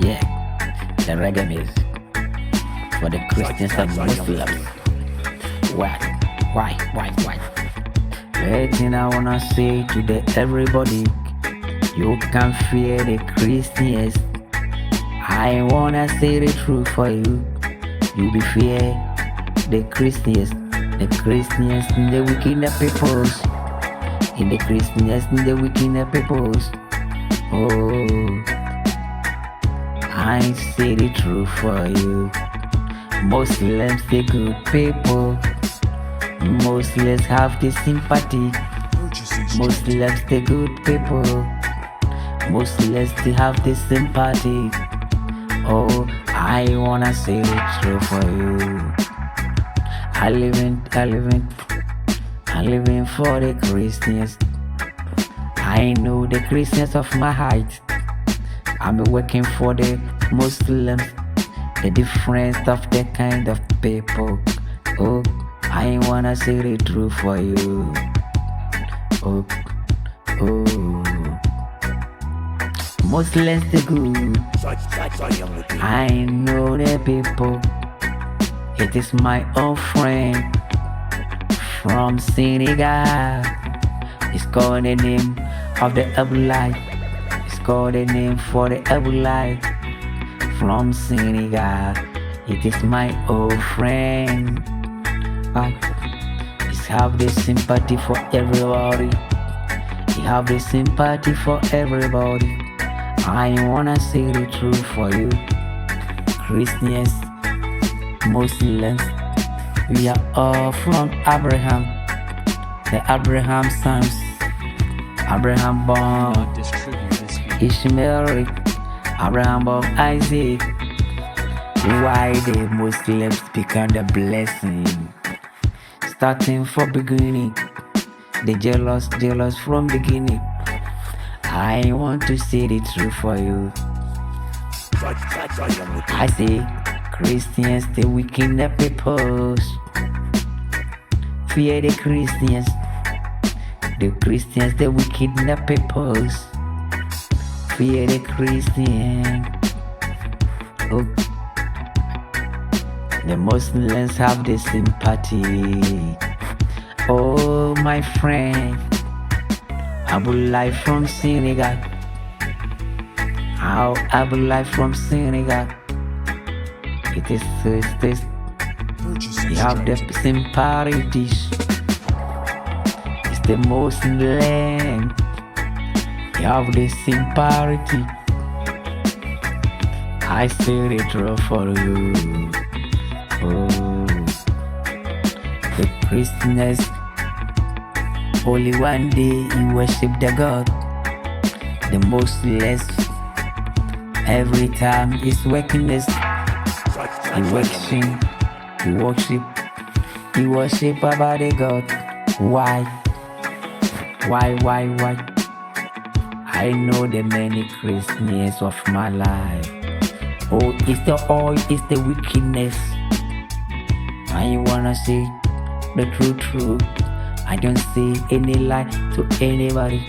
Yeah, the reggae music for the Christians and Muslims. Why? The thing I wanna say to everybody, you can fear the Christians. I wanna say the truth for you. You be fear the Christians, the wicked peoples, in the Christians, the wicked peoples. Oh, I say the truth for you. Muslims, the good people. Muslims have the sympathy. Muslims, the good people. Muslims, they have the sympathy. Oh, I wanna say the truth for you. I live in for the Christians. I know the Christians of my height. I'm working for the Muslims, the difference of the kind of people. Oh, I wanna say the truth for you. Oh, Muslims the good. I know the people. It is my old friend from Senegal. It's called the name of the Abulai. It's called the name for the Abulai from Senegal. It is my old friend. He have the sympathy for everybody. He have the sympathy for everybody. I wanna say the truth for you. Christians, Muslims, we are all from Abraham. The Abraham sons. Abraham born Ishmael. Abraham born Isaac. Why the Muslims become the blessing? Starting from beginning, the jealous from beginning. I want to say the truth for you. I say Christians, the wicked peoples. Fear the Christians. The Christians, the wicked peoples. Fear the Christians. Oh. The Muslims have the sympathy. Oh, my friend, Abulai from Senegal. How Abulai from Senegal? It is this. You have the sympathy. It's the Muslim. You have the sympathy. I say the truth for you. Oh, the Christians, only one day you worship the God. The Muslims, every time is wickedness. You worship about the God. Why? I know the many Christians of my life. Oh, it's the wickedness. I wanna say the truth. I don't say any lie to anybody.